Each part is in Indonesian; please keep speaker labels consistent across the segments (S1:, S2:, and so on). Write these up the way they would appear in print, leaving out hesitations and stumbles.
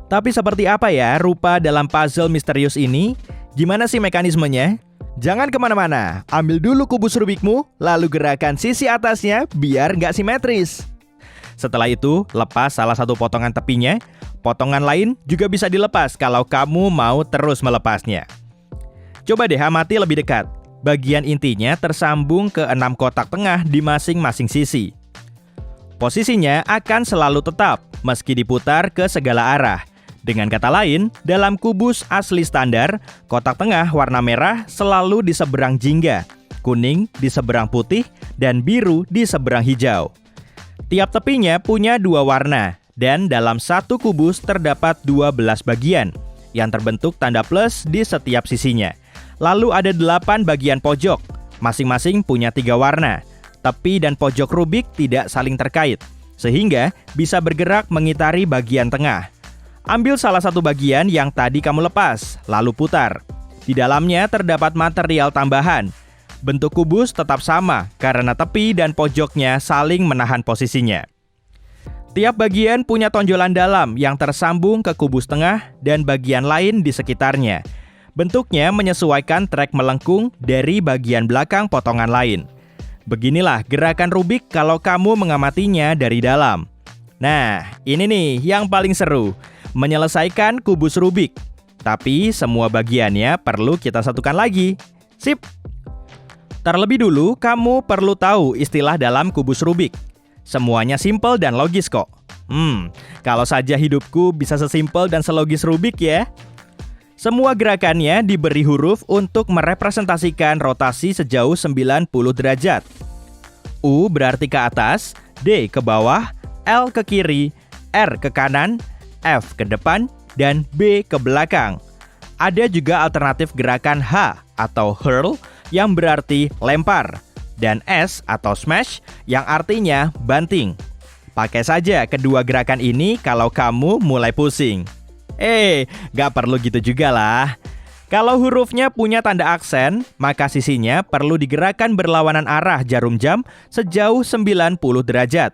S1: Tapi seperti apa ya rupa dalam puzzle misterius ini? Gimana sih mekanismenya? Jangan kemana-mana, ambil dulu kubus Rubikmu, lalu gerakan sisi atasnya biar nggak simetris. Setelah itu, lepas salah satu potongan tepinya. Potongan lain juga bisa dilepas kalau kamu mau terus melepasnya. Coba deh amati lebih dekat. Bagian intinya tersambung ke 6 kotak tengah di masing-masing sisi. Posisinya akan selalu tetap, meski diputar ke segala arah. Dengan kata lain, dalam kubus asli standar, kotak tengah warna merah selalu di seberang jingga, kuning di seberang putih, dan biru di seberang hijau. Tiap tepinya punya 2 warna, dan dalam satu kubus terdapat 12 bagian, yang terbentuk tanda plus di setiap sisinya. Lalu ada 8 bagian pojok, masing-masing punya 3 warna. Tepi dan pojok Rubik tidak saling terkait, sehingga bisa bergerak mengitari bagian tengah. Ambil salah satu bagian yang tadi kamu lepas, lalu putar. Di dalamnya terdapat material tambahan. Bentuk kubus tetap sama karena tepi dan pojoknya saling menahan posisinya. Tiap bagian punya tonjolan dalam yang tersambung ke kubus tengah dan bagian lain di sekitarnya. Bentuknya menyesuaikan trek melengkung dari bagian belakang potongan lain. Beginilah gerakan Rubik kalau kamu mengamatinya dari dalam. Nah, ini nih yang paling seru. Menyelesaikan kubus Rubik. Tapi semua bagiannya perlu kita satukan lagi. Sip! Terlebih dulu, kamu perlu tahu istilah dalam kubus Rubik. Semuanya simpel dan logis kok. Kalau saja hidupku bisa sesimpel dan selogis Rubik ya. Semua gerakannya diberi huruf untuk merepresentasikan rotasi sejauh 90 derajat. U berarti ke atas, D ke bawah, L ke kiri, R ke kanan, F ke depan, dan B ke belakang. Ada juga alternatif gerakan H atau hurl yang berarti lempar, dan S atau smash yang artinya banting. Pakai saja kedua gerakan ini kalau kamu mulai pusing. Gak perlu gitu juga lah. Kalau hurufnya punya tanda aksen, maka sisinya perlu digerakkan berlawanan arah jarum jam sejauh 90 derajat.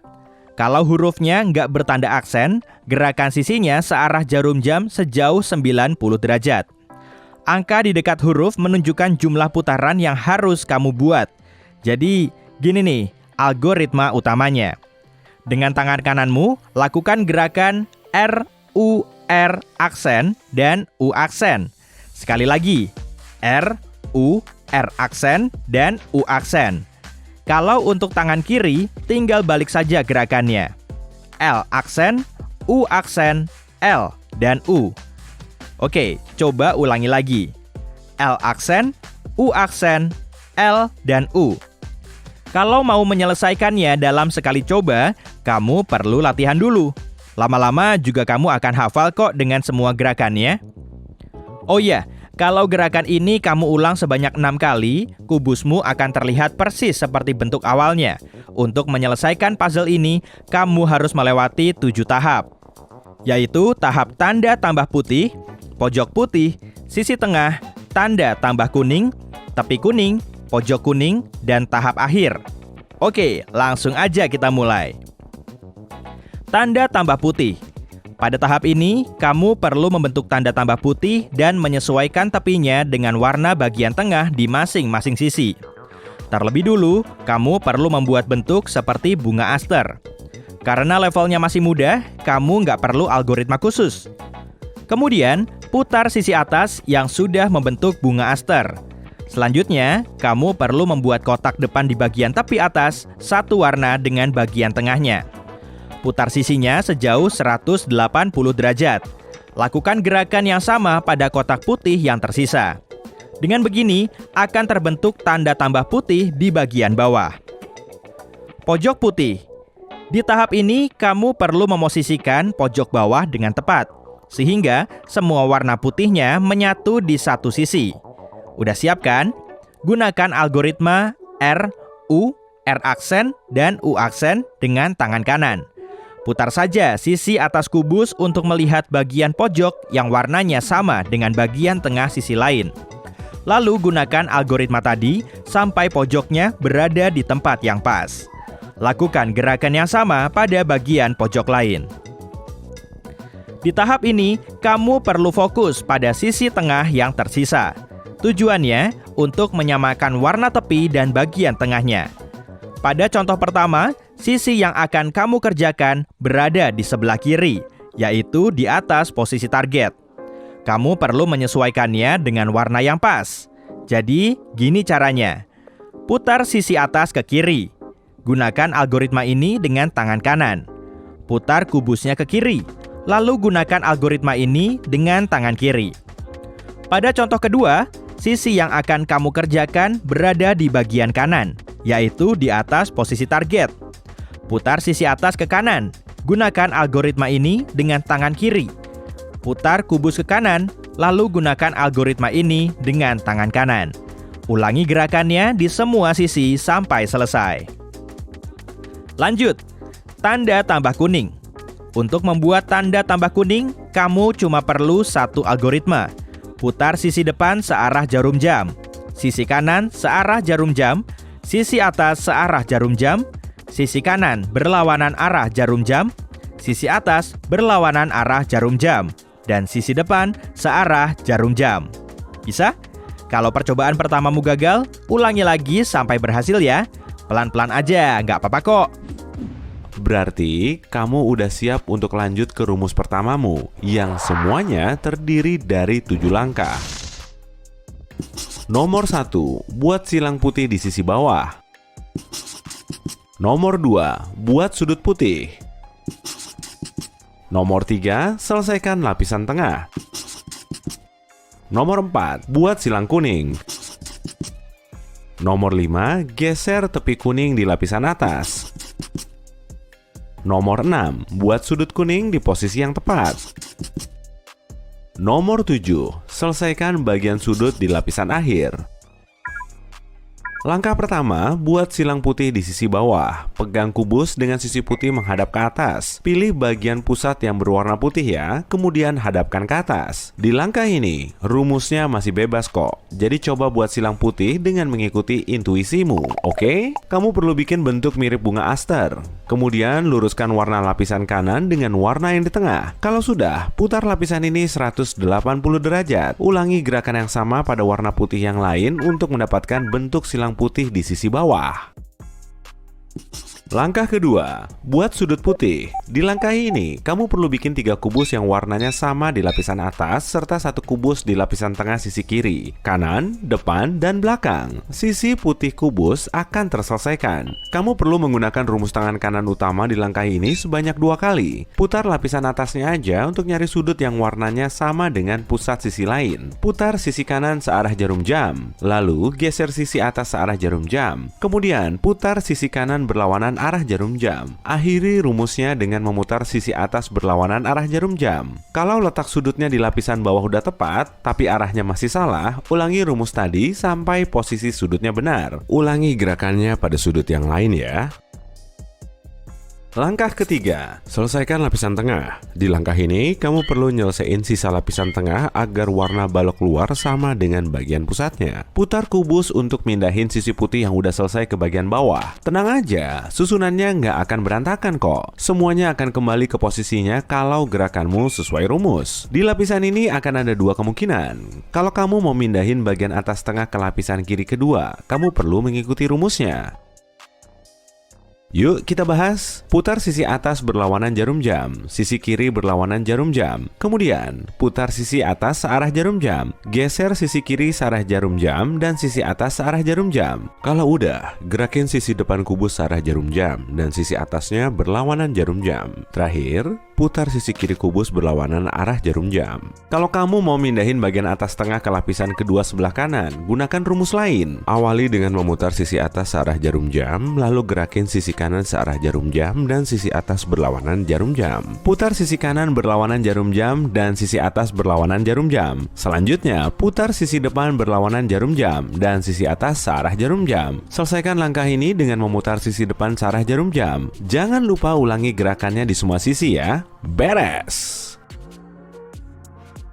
S1: Kalau hurufnya nggak bertanda aksen, gerakan sisinya searah jarum jam sejauh 90 derajat. Angka di dekat huruf menunjukkan jumlah putaran yang harus kamu buat. Jadi, gini nih, algoritma utamanya. Dengan tangan kananmu, lakukan gerakan R, U, R aksen, dan U aksen. Sekali lagi, R, U, R aksen, dan U aksen. Kalau untuk tangan kiri, tinggal balik saja gerakannya. L aksen, U aksen, L, dan U. Oke, coba ulangi lagi. L aksen, U aksen, L, dan U. Kalau mau menyelesaikannya dalam sekali coba, kamu perlu latihan dulu. Lama-lama juga kamu akan hafal kok dengan semua gerakannya. Oh iya, kalau gerakan ini kamu ulang sebanyak 6 kali, kubusmu akan terlihat persis seperti bentuk awalnya. Untuk menyelesaikan puzzle ini, kamu harus melewati 7 tahap. Yaitu tahap tanda tambah putih, pojok putih, sisi tengah, tanda tambah kuning, tepi kuning, pojok kuning, dan tahap akhir. Oke, langsung aja kita mulai. Tanda tambah putih. Pada tahap ini, kamu perlu membentuk tanda tambah putih dan menyesuaikan tepinya dengan warna bagian tengah di masing-masing sisi. Terlebih dulu, kamu perlu membuat bentuk seperti bunga aster. Karena levelnya masih mudah, kamu nggak perlu algoritma khusus. Kemudian, putar sisi atas yang sudah membentuk bunga aster. Selanjutnya, kamu perlu membuat kotak depan di bagian tepi atas satu warna dengan bagian tengahnya. Putar sisinya sejauh 180 derajat. Lakukan gerakan yang sama pada kotak putih yang tersisa. Dengan begini, akan terbentuk tanda tambah putih di bagian bawah. Pojok putih. Di tahap ini, kamu perlu memosisikan pojok bawah dengan tepat, sehingga semua warna putihnya menyatu di satu sisi. Udah siap kan? Gunakan algoritma R, U, R aksen, dan U aksen dengan tangan kanan. Putar saja sisi atas kubus untuk melihat bagian pojok yang warnanya sama dengan bagian tengah sisi lain. Lalu gunakan algoritma tadi sampai pojoknya berada di tempat yang pas. Lakukan gerakan yang sama pada bagian pojok lain. Di tahap ini, kamu perlu fokus pada sisi tengah yang tersisa. Tujuannya untuk menyamakan warna tepi dan bagian tengahnya. Pada contoh pertama, sisi yang akan kamu kerjakan berada di sebelah kiri, yaitu di atas posisi target. Kamu perlu menyesuaikannya dengan warna yang pas. Jadi, gini caranya. Putar sisi atas ke kiri. Gunakan algoritma ini dengan tangan kanan. Putar kubusnya ke kiri. Lalu gunakan algoritma ini dengan tangan kiri. Pada contoh kedua, sisi yang akan kamu kerjakan berada di bagian kanan, yaitu di atas posisi target. Putar sisi atas ke kanan. Gunakan algoritma ini dengan tangan kiri. Putar kubus ke kanan, lalu gunakan algoritma ini dengan tangan kanan. Ulangi gerakannya di semua sisi sampai selesai. Lanjut, tanda tambah kuning. Untuk membuat tanda tambah kuning, kamu cuma perlu satu algoritma. Putar sisi depan searah jarum jam, sisi kanan searah jarum jam, sisi atas searah jarum jam, sisi kanan berlawanan arah jarum jam, sisi atas berlawanan arah jarum jam, dan sisi depan searah jarum jam. Bisa? Kalau percobaan pertamamu gagal, ulangi lagi sampai berhasil ya. Pelan-pelan aja, nggak apa-apa kok.
S2: Berarti kamu udah siap untuk lanjut ke rumus pertamamu yang semuanya terdiri dari 7 langkah. Nomor 1, buat silang putih di sisi bawah. Nomor 2, buat sudut putih. Nomor 3, selesaikan lapisan tengah. Nomor 4, buat silang kuning. Nomor 5, geser tepi kuning di lapisan atas. Nomor 6, buat sudut kuning di posisi yang tepat. Nomor 7, selesaikan bagian sudut di lapisan akhir. Langkah pertama, buat silang putih di sisi bawah. Pegang kubus dengan sisi putih menghadap ke atas. Pilih bagian pusat yang berwarna putih ya, kemudian hadapkan ke atas. Di langkah ini, rumusnya masih bebas kok. Jadi coba buat silang putih dengan mengikuti intuisimu, oke? Kamu perlu bikin bentuk mirip bunga aster. Kemudian luruskan warna lapisan kanan dengan warna yang di tengah. Kalau sudah, putar lapisan ini 180 derajat. Ulangi gerakan yang sama pada warna putih yang lain untuk mendapatkan bentuk silang putih di sisi bawah. Langkah kedua, buat sudut putih. Di langkah ini, kamu perlu bikin 3 kubus yang warnanya sama di lapisan atas serta 1 kubus di lapisan tengah sisi kiri, kanan, depan, dan belakang. Sisi putih kubus akan terselesaikan. Kamu perlu menggunakan rumus tangan kanan utama di langkah ini sebanyak 2 kali. Putar lapisan atasnya aja untuk nyari sudut yang warnanya sama dengan pusat sisi lain. Putar sisi kanan searah jarum jam, lalu geser sisi atas searah jarum jam. Kemudian putar sisi kanan berlawanan arah jarum jam. Akhiri rumusnya dengan memutar sisi atas berlawanan arah jarum jam. Kalau letak sudutnya di lapisan bawah udah tepat, tapi arahnya masih salah, ulangi rumus tadi sampai posisi sudutnya benar. Ulangi gerakannya pada sudut yang lain ya. Langkah ketiga, selesaikan lapisan tengah. Di langkah ini, kamu perlu nyelesain sisa lapisan tengah agar warna balok luar sama dengan bagian pusatnya. Putar kubus untuk mindahin sisi putih yang udah selesai ke bagian bawah. Tenang aja, susunannya nggak akan berantakan kok. Semuanya akan kembali ke posisinya kalau gerakanmu sesuai rumus. Di lapisan ini akan ada 2 kemungkinan. Kalau kamu mau mindahin bagian atas tengah ke lapisan kiri kedua, kamu perlu mengikuti rumusnya. Yuk kita bahas. Putar sisi atas berlawanan jarum jam, sisi kiri berlawanan jarum jam. Kemudian putar sisi atas searah jarum jam, geser sisi kiri searah jarum jam, dan sisi atas searah jarum jam. Kalau udah, gerakin sisi depan kubus searah jarum jam dan sisi atasnya berlawanan jarum jam. Terakhir, putar sisi kiri kubus berlawanan arah jarum jam. Kalau kamu mau mindahin bagian atas tengah ke lapisan kedua sebelah kanan, gunakan rumus lain. Awali dengan memutar sisi atas searah jarum jam, lalu gerakin sisi kanan searah jarum jam dan sisi atas berlawanan jarum jam. Putar sisi kanan berlawanan jarum jam dan sisi atas berlawanan jarum jam. Selanjutnya, putar sisi depan berlawanan jarum jam dan sisi atas searah jarum jam. Selesaikan langkah ini dengan memutar sisi depan searah jarum jam. Jangan lupa ulangi gerakannya di semua sisi ya. Beres!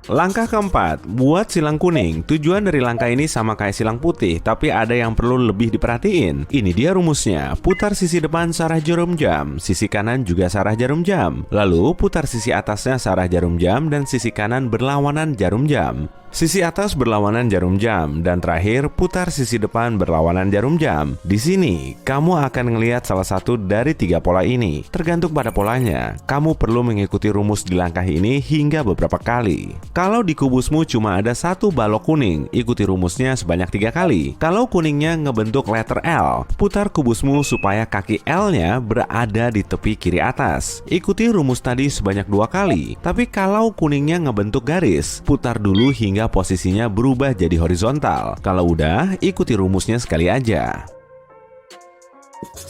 S2: Langkah keempat, buat silang kuning. Tujuan dari langkah ini sama kayak silang putih, tapi ada yang perlu lebih diperhatiin. Ini dia rumusnya. Putar sisi depan searah jarum jam, sisi kanan juga searah jarum jam. Lalu putar sisi atasnya searah jarum jam dan sisi kanan berlawanan jarum jam. Sisi atas berlawanan jarum jam, dan terakhir putar sisi depan berlawanan jarum jam. Di sini, kamu akan melihat salah satu dari 3 pola ini. Tergantung pada polanya, kamu perlu mengikuti rumus di langkah ini hingga beberapa kali. Kalau di kubusmu cuma ada 1 balok kuning, ikuti rumusnya sebanyak 3 kali. Kalau kuningnya ngebentuk letter L, putar kubusmu supaya kaki L-nya berada di tepi kiri atas. Ikuti rumus tadi sebanyak 2 kali. Tapi kalau kuningnya ngebentuk garis, putar dulu hingga posisinya berubah jadi horizontal. Kalau udah, ikuti rumusnya sekali aja.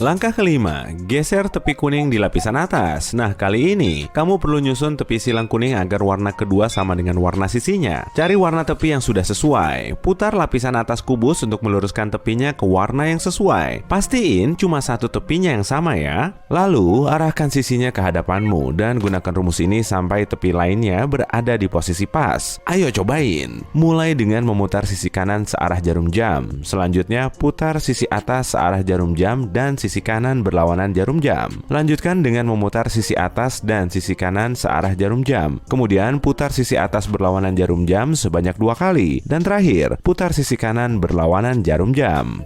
S2: Langkah kelima, geser tepi kuning di lapisan atas. Nah, kali ini kamu perlu nyusun tepi silang kuning agar warna kedua sama dengan warna sisinya. Cari warna tepi yang sudah sesuai. Putar lapisan atas kubus untuk meluruskan tepinya ke warna yang sesuai. Pastiin cuma 1 tepinya yang sama ya. Lalu, arahkan sisinya ke hadapanmu dan gunakan rumus ini sampai tepi lainnya berada di posisi pas. Ayo cobain. Mulai dengan memutar sisi kanan searah jarum jam. Selanjutnya, putar sisi atas searah jarum jam dan sisi kanan berlawanan jarum jam. Lanjutkan dengan memutar sisi atas dan sisi kanan searah jarum jam. Kemudian putar sisi atas berlawanan jarum jam sebanyak 2 kali. Dan terakhir, putar sisi kanan berlawanan jarum jam.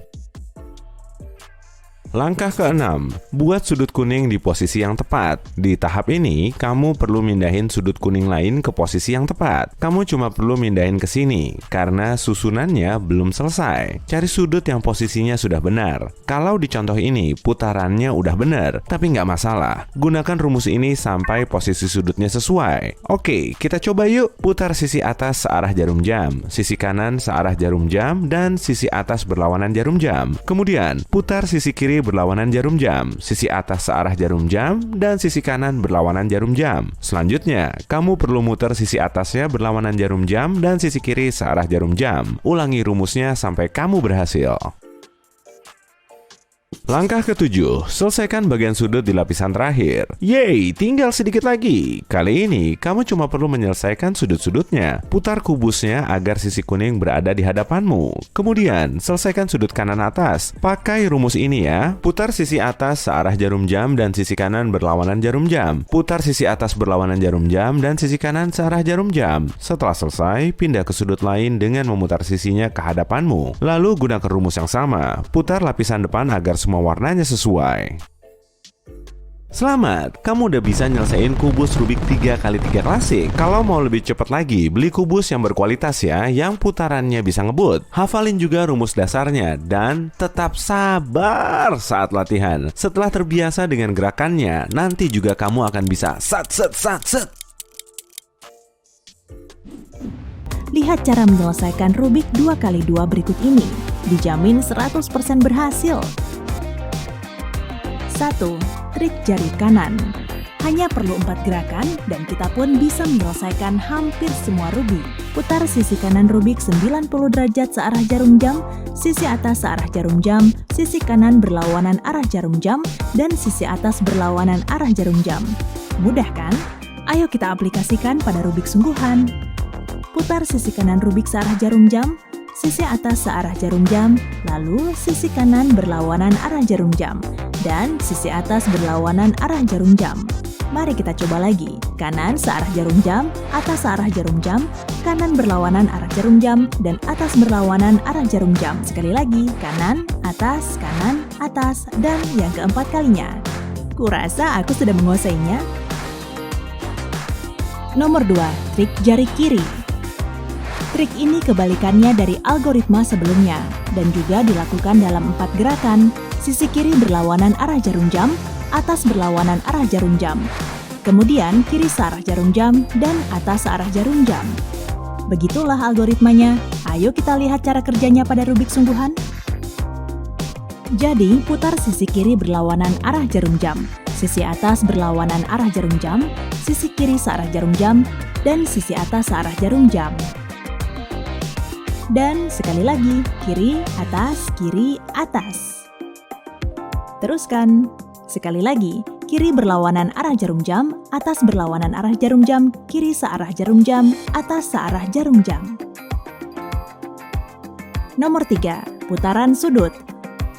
S2: Langkah keenam, buat sudut kuning di posisi yang tepat. Di tahap ini, kamu perlu mindahin sudut kuning lain ke posisi yang tepat. Kamu cuma perlu mindahin ke sini, karena susunannya belum selesai. Cari sudut yang posisinya sudah benar. Kalau di contoh ini, putarannya udah benar, tapi nggak masalah. Gunakan rumus ini sampai posisi sudutnya sesuai. Oke, kita coba yuk. Putar sisi atas searah jarum jam, sisi kanan searah jarum jam, dan sisi atas berlawanan jarum jam. Kemudian, putar sisi kiri berlawanan jarum jam, sisi atas searah jarum jam, dan sisi kanan berlawanan jarum jam. Selanjutnya, kamu perlu muter sisi atasnya berlawanan jarum jam dan sisi kiri searah jarum jam. Ulangi rumusnya sampai kamu berhasil. Langkah ketujuh, selesaikan bagian sudut di lapisan terakhir. Yeay, tinggal sedikit lagi. Kali ini, kamu cuma perlu menyelesaikan sudut-sudutnya. Putar kubusnya agar sisi kuning berada di hadapanmu. Kemudian, selesaikan sudut kanan atas. Pakai rumus ini ya. Putar sisi atas searah jarum jam dan sisi kanan berlawanan jarum jam. Putar sisi atas berlawanan jarum jam dan sisi kanan searah jarum jam. Setelah selesai, pindah ke sudut lain dengan memutar sisinya ke hadapanmu. Lalu gunakan rumus yang sama. Putar lapisan depan agar semua warnanya sesuai. Selamat, kamu udah bisa nyelesain kubus Rubik 3x3 klasik. Kalau mau lebih cepat lagi, beli kubus yang berkualitas ya, yang putarannya bisa ngebut. Hafalin juga rumus dasarnya, dan tetap sabar saat latihan. Setelah terbiasa dengan gerakannya, nanti juga kamu akan bisa sat.
S3: Lihat cara menyelesaikan Rubik 2x2 berikut ini. Dijamin 100% berhasil. 1. Trik jari kanan. Hanya perlu 4 gerakan dan kita pun bisa menyelesaikan hampir semua Rubik. Putar sisi kanan Rubik 90 derajat searah jarum jam, sisi atas searah jarum jam, sisi kanan berlawanan arah jarum jam, dan sisi atas berlawanan arah jarum jam. Mudah kan? Ayo kita aplikasikan pada Rubik sungguhan. Putar sisi kanan Rubik searah jarum jam, sisi atas searah jarum jam, lalu sisi kanan berlawanan arah jarum jam, dan sisi atas berlawanan arah jarum jam. Mari kita coba lagi. Kanan searah jarum jam, atas searah jarum jam, kanan berlawanan arah jarum jam, dan atas berlawanan arah jarum jam. Sekali lagi, kanan, atas, dan yang keempat kalinya. Kurasa aku sudah menguasainya. Nomor 2, trik jari kiri. Trik ini kebalikannya dari algoritma sebelumnya dan juga dilakukan dalam 4 gerakan. Sisi kiri berlawanan arah jarum jam, atas berlawanan arah jarum jam. Kemudian kiri searah jarum jam dan atas searah jarum jam. Begitulah algoritmanya. Ayo kita lihat cara kerjanya pada Rubik sungguhan. Jadi, putar sisi kiri berlawanan arah jarum jam, sisi atas berlawanan arah jarum jam, sisi kiri searah jarum jam, dan sisi atas searah jarum jam. Dan sekali lagi, kiri, atas, kiri, atas. Teruskan. Sekali lagi, kiri berlawanan arah jarum jam, atas berlawanan arah jarum jam, kiri searah jarum jam, atas searah jarum jam. Nomor 3, putaran sudut.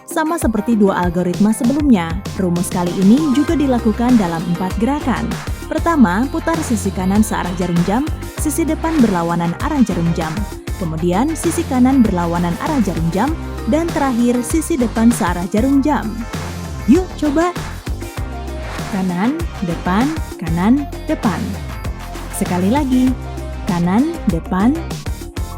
S3: Sama seperti dua algoritma sebelumnya, rumus kali ini juga dilakukan dalam 4 gerakan. Pertama, putar sisi kanan searah jarum jam, sisi depan berlawanan arah jarum jam. Kemudian sisi kanan berlawanan arah jarum jam, dan terakhir sisi depan searah jarum jam. Yuk coba! Kanan, depan, kanan, depan. Sekali lagi, kanan, depan,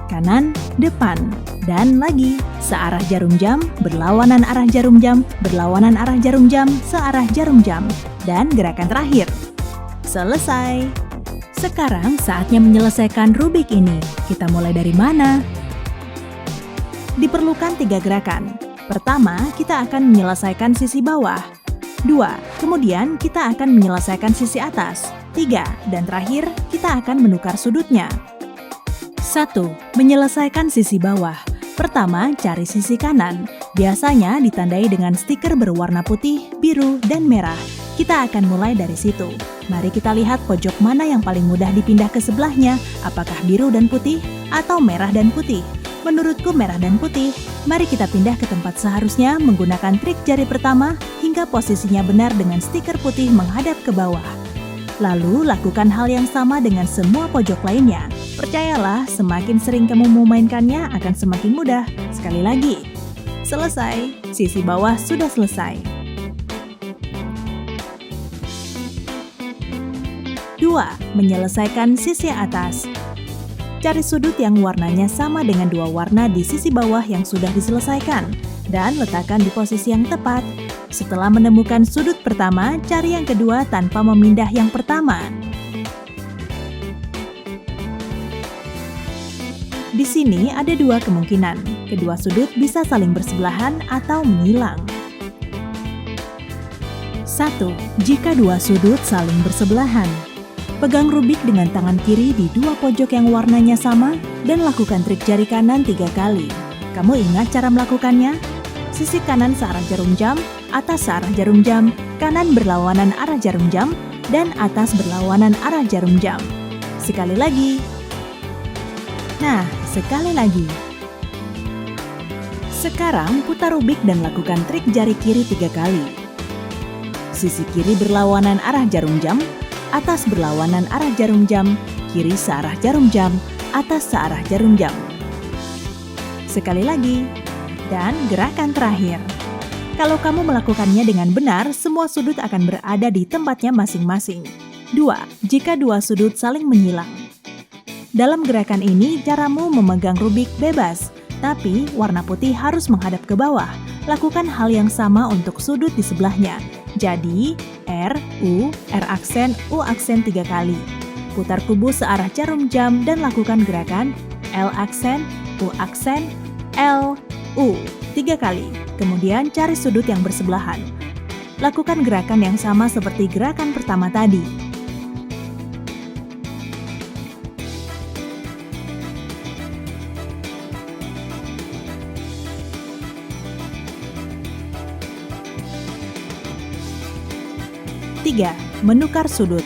S3: kanan, depan. Dan lagi, searah jarum jam, berlawanan arah jarum jam, berlawanan arah jarum jam, searah jarum jam. Dan gerakan terakhir. Selesai! Sekarang saatnya menyelesaikan rubik ini. Kita mulai dari mana? Diperlukan 3 gerakan. Pertama, kita akan menyelesaikan sisi bawah. 2, kemudian kita akan menyelesaikan sisi atas. 3, dan terakhir kita akan menukar sudutnya. 1. Menyelesaikan sisi bawah. Pertama, cari sisi kanan. Biasanya ditandai dengan stiker berwarna putih, biru, dan merah. Kita akan mulai dari situ. Mari kita lihat pojok mana yang paling mudah dipindah ke sebelahnya, apakah biru dan putih atau merah dan putih. Menurutku merah dan putih. Mari kita pindah ke tempat seharusnya menggunakan trik jari pertama hingga posisinya benar dengan stiker putih menghadap ke bawah. Lalu lakukan hal yang sama dengan semua pojok lainnya. Percayalah, semakin sering kamu memainkannya akan semakin mudah. Sekali lagi. Selesai. Sisi bawah sudah selesai. 2. Menyelesaikan sisi atas. Cari sudut yang warnanya sama dengan 2 warna di sisi bawah yang sudah diselesaikan, dan letakkan di posisi yang tepat. Setelah menemukan sudut pertama, cari yang kedua tanpa memindah yang pertama. Di sini ada 2 kemungkinan. Kedua sudut bisa saling bersebelahan atau menyilang. 1. Jika 2 sudut saling bersebelahan, pegang rubik dengan tangan kiri di 2 pojok yang warnanya sama dan lakukan trik jari kanan 3 kali. Kamu ingat cara melakukannya? Sisi kanan searah jarum jam, atas searah jarum jam, kanan berlawanan arah jarum jam, dan atas berlawanan arah jarum jam. Sekali lagi. Nah, sekali lagi. Sekarang putar rubik dan lakukan trik jari kiri 3 kali. Sisi kiri berlawanan arah jarum jam, atas berlawanan arah jarum jam, kiri searah jarum jam, atas searah jarum jam. Sekali lagi, dan gerakan terakhir. Kalau kamu melakukannya dengan benar, semua sudut akan berada di tempatnya masing-masing. 2. Jika 2 sudut saling menyilang. Dalam gerakan ini, caramu memegang rubik bebas, tapi warna putih harus menghadap ke bawah. Lakukan hal yang sama untuk sudut di sebelahnya. Jadi, R, U, R aksen, U aksen 3 kali. Putar kubus searah jarum jam dan lakukan gerakan L aksen, U aksen, L, U 3 kali. Kemudian cari sudut yang bersebelahan. Lakukan gerakan yang sama seperti gerakan pertama tadi. Tiga, menukar sudut.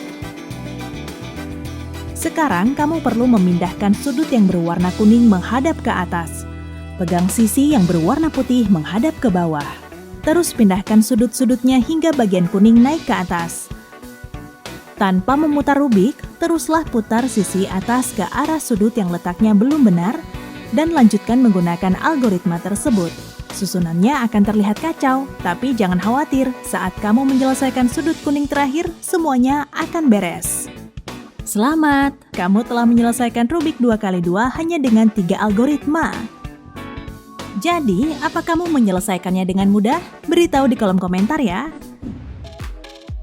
S3: Sekarang kamu perlu memindahkan sudut yang berwarna kuning menghadap ke atas. Pegang sisi yang berwarna putih menghadap ke bawah. Terus pindahkan sudut-sudutnya hingga bagian kuning naik ke atas. Tanpa memutar rubik, teruslah putar sisi atas ke arah sudut yang letaknya belum benar dan lanjutkan menggunakan algoritma tersebut. Susunannya akan terlihat kacau, tapi jangan khawatir, saat kamu menyelesaikan sudut kuning terakhir, semuanya akan beres. Selamat, kamu telah menyelesaikan rubik 2x2 hanya dengan 3 algoritma. Jadi, apa kamu menyelesaikannya dengan mudah? Beritahu di kolom komentar ya.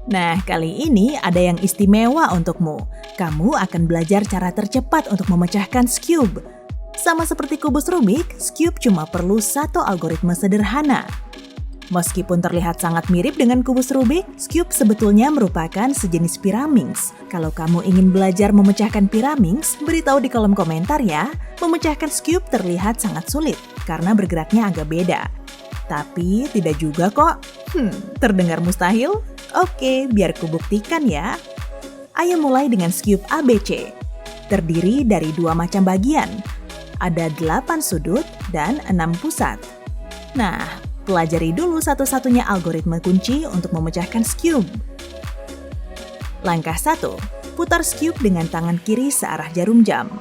S3: Nah, kali ini ada yang istimewa untukmu. Kamu akan belajar cara tercepat untuk memecahkan cube. Sama seperti kubus Rubik, cube cuma perlu 1 algoritma sederhana. Meskipun terlihat sangat mirip dengan kubus Rubik, cube sebetulnya merupakan sejenis piramings. Kalau kamu ingin belajar memecahkan piramings, beritahu di kolom komentar ya. Memecahkan cube terlihat sangat sulit, karena bergeraknya agak beda. Tapi tidak juga kok. Terdengar mustahil? Oke, biar kubuktikan ya. Ayo mulai dengan cube ABC. Terdiri dari 2 macam bagian. Ada 8 sudut dan 6 pusat. Nah, pelajari dulu satu-satunya algoritma kunci untuk memecahkan cube. Langkah 1. Putar cube dengan tangan kiri searah jarum jam.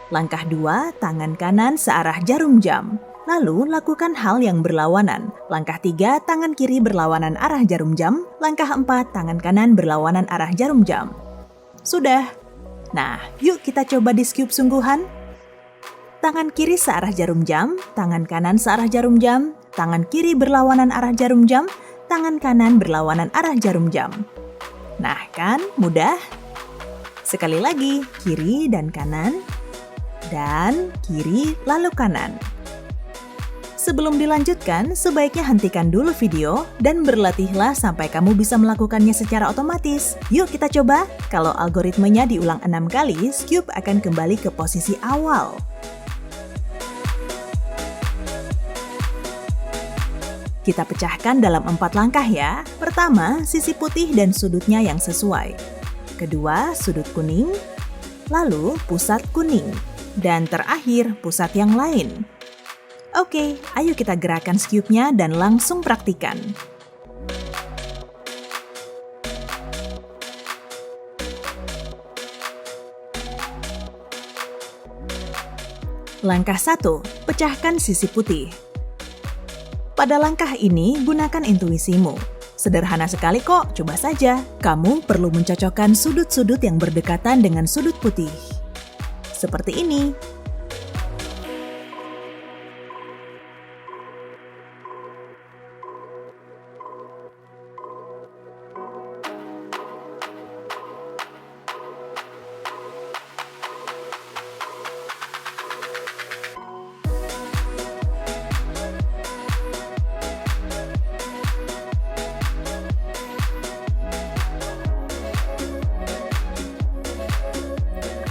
S3: Langkah 2. Tangan kanan searah jarum jam. Lalu, lakukan hal yang berlawanan. Langkah 3, tangan kiri berlawanan arah jarum jam. Langkah 4, tangan kanan berlawanan arah jarum jam. Sudah. Nah, yuk kita coba di cube sungguhan. Tangan kiri searah jarum jam, tangan kanan searah jarum jam, tangan kiri berlawanan arah jarum jam, tangan kanan berlawanan arah jarum jam. Nah kan, mudah? Sekali lagi, kiri dan kanan, dan kiri lalu kanan. Sebelum dilanjutkan, sebaiknya hentikan dulu video dan berlatihlah sampai kamu bisa melakukannya secara otomatis. Yuk kita coba. Kalau algoritmenya diulang 6 kali, cube akan kembali ke posisi awal. Kita pecahkan dalam 4 langkah ya. Pertama, sisi putih dan sudutnya yang sesuai. Kedua, sudut kuning. Lalu, pusat kuning. Dan terakhir, pusat yang lain. Oke, ayo kita gerakan cube-nya dan langsung praktikan. Langkah 1, pecahkan sisi putih. Pada langkah ini, gunakan intuisimu. Sederhana sekali kok, coba saja. Kamu perlu mencocokkan sudut-sudut yang berdekatan dengan sudut putih. Seperti ini.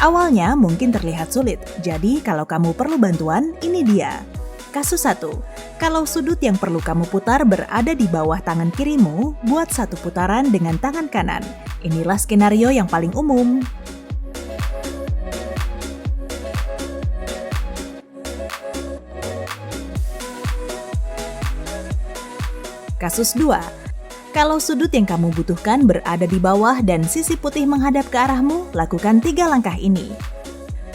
S3: Awalnya mungkin terlihat sulit, jadi kalau kamu perlu bantuan, ini dia. Kasus 1. Kalau sudut yang perlu kamu putar berada di bawah tangan kirimu, buat satu putaran dengan tangan kanan. Inilah skenario yang paling umum. Kasus 2. Kalau sudut yang kamu butuhkan berada di bawah dan sisi putih menghadap ke arahmu, lakukan 3 langkah ini.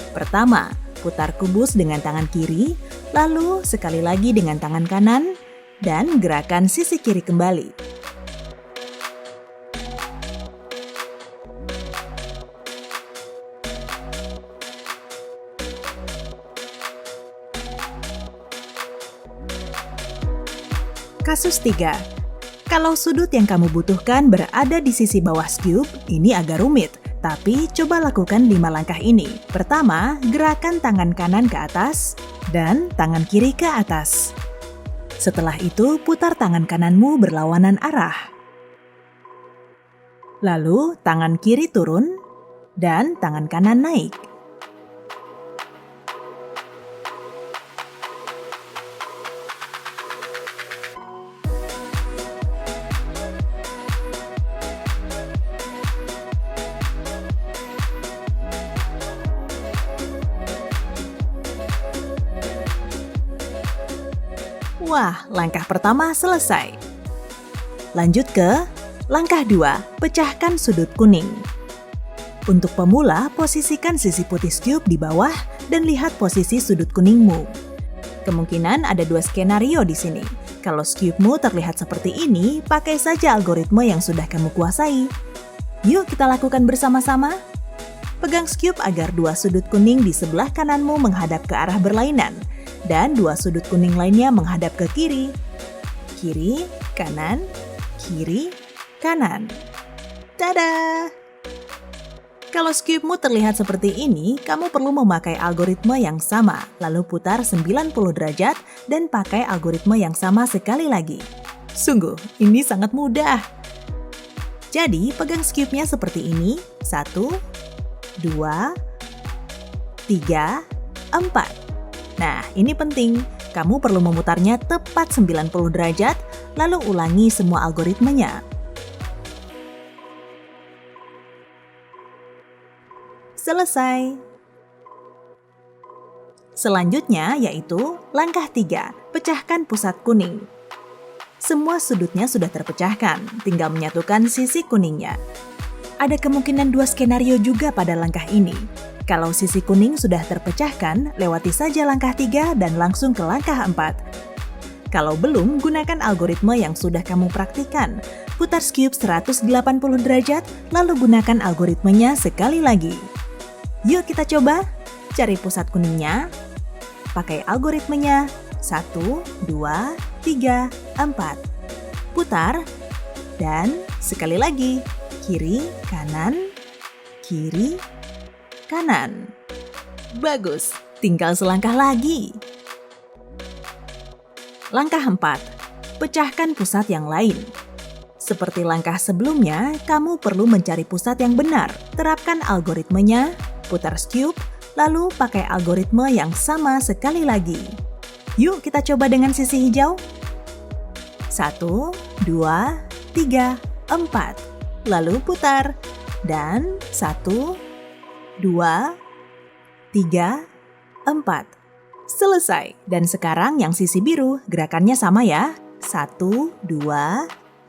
S3: Pertama, putar kubus dengan tangan kiri, lalu sekali lagi dengan tangan kanan, dan gerakan sisi kiri kembali. Kasus 3. Kalau sudut yang kamu butuhkan berada di sisi bawah cube, ini agak rumit. Tapi coba lakukan 5 langkah ini. Pertama, gerakan tangan kanan ke atas dan tangan kiri ke atas. Setelah itu, putar tangan kananmu berlawanan arah. Lalu, tangan kiri turun dan tangan kanan naik. Wah, langkah pertama selesai. Lanjut ke langkah 2, pecahkan sudut kuning. Untuk pemula, posisikan sisi putih cube di bawah dan lihat posisi sudut kuningmu. Kemungkinan ada 2 skenario di sini. Kalau cube-mu terlihat seperti ini, pakai saja algoritma yang sudah kamu kuasai. Yuk kita lakukan bersama-sama. Pegang cube agar 2 sudut kuning di sebelah kananmu menghadap ke arah berlainan. Dan 2 sudut kuning lainnya menghadap ke kiri. Kiri, kanan, kiri, kanan. Tada! Kalau cube-mu terlihat seperti ini, kamu perlu memakai algoritma yang sama, lalu putar 90 derajat dan pakai algoritma yang sama sekali lagi. Sungguh, ini sangat mudah. Jadi, pegang cube-nya seperti ini. 1, 2, 3, 4. Nah, ini penting. Kamu perlu memutarnya tepat 90 derajat, lalu ulangi semua algoritmanya. Selesai. Selanjutnya yaitu langkah 3, pecahkan pusat kuning. Semua sudutnya sudah terpecahkan, tinggal menyatukan sisi kuningnya. Ada kemungkinan 2 skenario juga pada langkah ini. Kalau sisi kuning sudah terpecahkan, lewati saja langkah 3 dan langsung ke langkah 4. Kalau belum, gunakan algoritma yang sudah kamu praktikan. Putar cube 180 derajat, lalu gunakan algoritmanya sekali lagi. Yuk kita coba. Cari pusat kuningnya. Pakai algoritmanya 1, 2, 3, 4. Putar. Dan sekali lagi. Kiri, kanan, kiri, kanan. Bagus, tinggal selangkah lagi. Langkah 4. Pecahkan pusat yang lain. Seperti langkah sebelumnya, kamu perlu mencari pusat yang benar. Terapkan algoritmanya, putar cube, lalu pakai algoritma yang sama sekali lagi. Yuk kita coba dengan sisi hijau. 1, 2, 3, 4. Lalu putar. Dan 1, 2, 3, 4. Selesai. Dan sekarang yang sisi biru, gerakannya sama ya. 1, 2,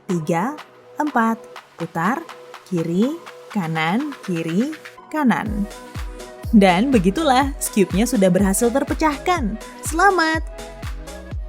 S3: 3, 4. Putar, kiri, kanan, kiri, kanan. Dan begitulah, cube-nya sudah berhasil terpecahkan. Selamat!